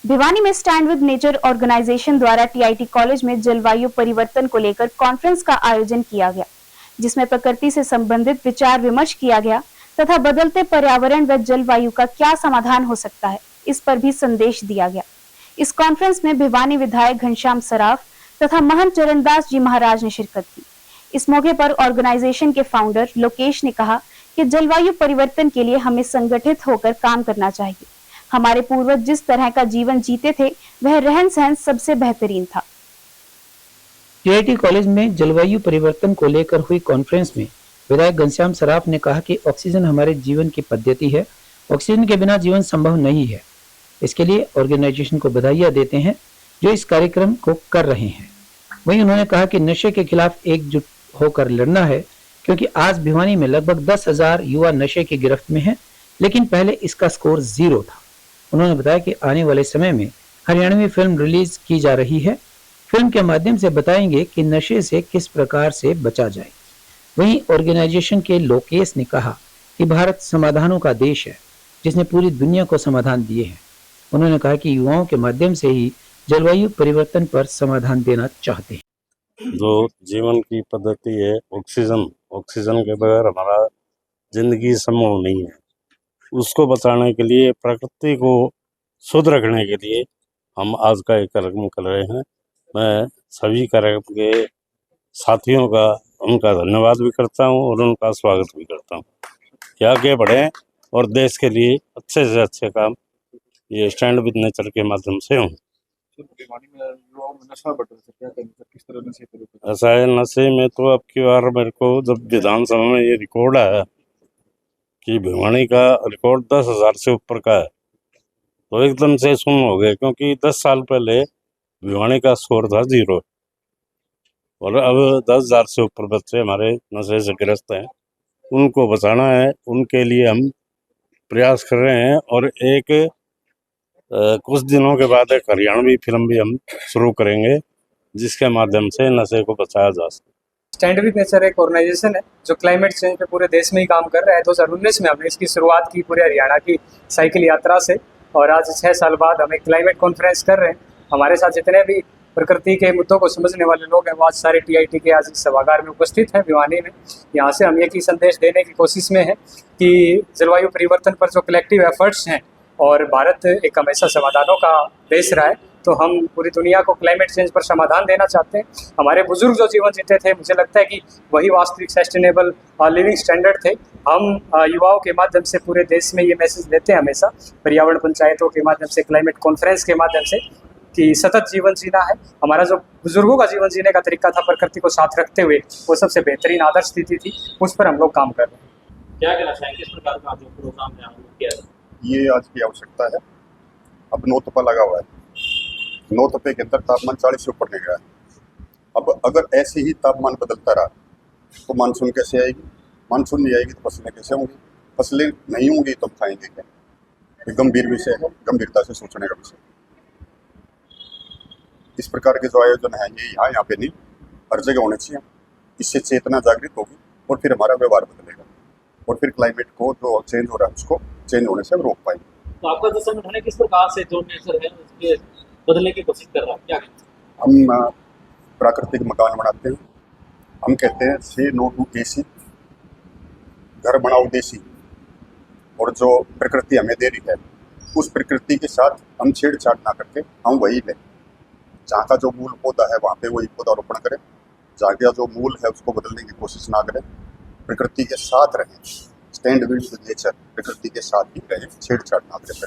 भिवानी में stand with nature organisation द्वारा TIT college में जलवायु परिवर्तन को लेकर कॉन्फ्रेंस का आयोजन किया गया, जिसमें प्रकृति से संबंधित विचार विमर्श किया गया तथा बदलते पर्यावरण व जलवायु का क्या समाधान हो सकता है, इस पर भी संदेश दिया गया। इस कॉन्फ्रेंस में भिवानी विधायक घनश्याम सराफ तथा महंत चरणदास जी महाराज ने शिरकत की। इस मौके पर ऑर्गेनाइजेशन के फाउंडर लोकेश ने कहा कि जलवायु परिवर्तन के लिए हमें संगठित होकर काम करना चाहिए। हमारे पूर्वज जिस तरह का जीवन जीते थे वह रहन सहन सबसे बेहतरीन था। टीआईटी कॉलेज में जलवायु परिवर्तन को लेकर हुई कॉन्फ्रेंस में विधायक घनश्याम सराफ ने कहा कि ऑक्सीजन हमारे जीवन की पद्धति है, ऑक्सीजन के बिना जीवन संभव नहीं है। इसके लिए ऑर्गेनाइजेशन को बधाइयां देते हैं जो इस कार्यक्रम को कर रहे हैं। वहीं उन्होंने कहा कि नशे के खिलाफ एकजुट होकर लड़ना है, क्योंकि आज भिवानी में लगभग 10,000 युवा नशे की गिरफ्त में हैं, लेकिन पहले इसका स्कोर 0 था। उन्होंने बताया कि आने वाले समय में हरियाणवी फिल्म रिलीज की जा रही है। फिल्म के माध्यम से बताएंगे कि नशे से किस प्रकार से बचा जाए। वहीं ऑर्गेनाइजेशन के लोकेश ने कहा कि भारत समाधानों का देश है, जिसने पूरी दुनिया को समाधान दिए हैं। उन्होंने कहा कि युवाओं के माध्यम से ही जलवायु परिवर्तन पर समाधान देना चाहते हैं। जो जीवन की पद्धति है ऑक्सीजन के बगैर हमारा जिंदगी संभव नहीं है। उसको बचाने के लिए, प्रकृति को शुद्ध रखने के लिए हम आज का एक कार्यक्रम कर रहे हैं। मैं सभी कार्यक्रम के साथियों का उनका धन्यवाद भी करता हूं और उनका स्वागत भी करता हूं कि आगे बढ़ें और देश के लिए अच्छे से अच्छे काम ये स्टैंड विद नेचर के माध्यम से हों। ऐसा है, नशे में तो अब की बार मेरे को जब विधानसभा में ये रिकॉर्ड आया कि भिवानी का रिकॉर्ड 10,000 से ऊपर का है, तो एकदम से सुन हो गए, क्योंकि 10 साल पहले भिवानी का स्कोर था 0 और अब 10,000 से ऊपर बच्चे हमारे नशे से ग्रस्त हैं। उनको बचाना है, उनके लिए हम प्रयास कर रहे हैं और एक कुछ दिनों के बाद एक हरियाणवी फिल्म भी हम शुरू करेंगे, जिसके माध्यम से नशे को बचाया जा सके। स्टैंड विद नेचर एक ऑर्गेनाइजेशन है जो क्लाइमेट चेंज पे पूरे देश में ही काम कर रहा है। 2019 में हमने इसकी शुरुआत की पूरे हरियाणा की साइकिल यात्रा से, और आज 6 साल बाद हम एक क्लाइमेट कॉन्फ्रेंस कर रहे हैं। हमारे साथ जितने भी प्रकृति के मुद्दों को समझने वाले लोग हैं वो आज सारे टीआईटी के आज इस सभागार में उपस्थित हैं भिवानी में। यहाँ से हम एक ही संदेश देने की कोशिश में है कि जलवायु परिवर्तन पर जो कलेक्टिव एफर्ट्स हैं, और भारत एक हमेशा समाधानों का देश रहा है, तो हम पूरी दुनिया को क्लाइमेट चेंज पर समाधान देना चाहते हैं। हमारे बुजुर्ग जो जीवन जीते थे, मुझे लगता है कि वही वास्तविक सस्टेनेबल लिविंग स्टैंडर्ड थे। हम युवाओं के माध्यम से पूरे देश में ये मैसेज देते हैं हमेशा, पर्यावरण पंचायतों के माध्यम से, क्लाइमेट कॉन्फ्रेंस के माध्यम से, कि सतत जीवन जीना है। हमारा जो बुजुर्गों का जीवन जीने का तरीका था, प्रकृति को साथ रखते हुए, वो सबसे बेहतरीन आदर्श स्थिति थी। उस पर हम लोग काम कर रहे हैं। क्या कहना चाहेंगे इस प्रकार का जो प्रोग्राम है किया? ये आज की आवश्यकता है। अब 9 तपा लगा हुआ है, 9 तपे के अंदर तापमान 40 से ऊपर ले गया है। अब अगर ऐसे ही तापमान बदलता रहा तो मानसून कैसे आएगी? मानसून नहीं आएगी तो फसलें कैसे होंगी? फसलें नहीं होंगी तो खाएंगे क्या? ये गंभीर विषय है, गंभीरता से सोचने का विषय। इस प्रकार के जो आयोजन है ये यहाँ पे नहीं, हर जगह होने चाहिए। इससे चेतना जागृत होगी और फिर हमारा व्यवहार बदलेगा और फिर क्लाइमेट को जो चेंज हो रहा है उसको चेंज होने से हम रोक पाएंगे। तो आपका जो संगठन है किस प्रकार से जो नेचर है उसके बदलने की कोशिश कर रहा है? क्या हम प्राकृतिक मकान बनाते हैं। हम कहते हैं से नो टू एसी, घर बनाओ देसी। और जो प्रकृति हमें दे रही है उस प्रकृति के साथ हम छेड़छाड़ ना करके हम वही लें। जहाँ का जो मूल पौधा है वहाँ पे वही पौधारोपण करें, जहाँ का जो मूल है उसको बदलने की कोशिश ना करें। प्रकृति के साथ रहें, स्टैंड विद नेचर, प्रकृति के साथ ही रहें, छेड़छाड़ ना करें।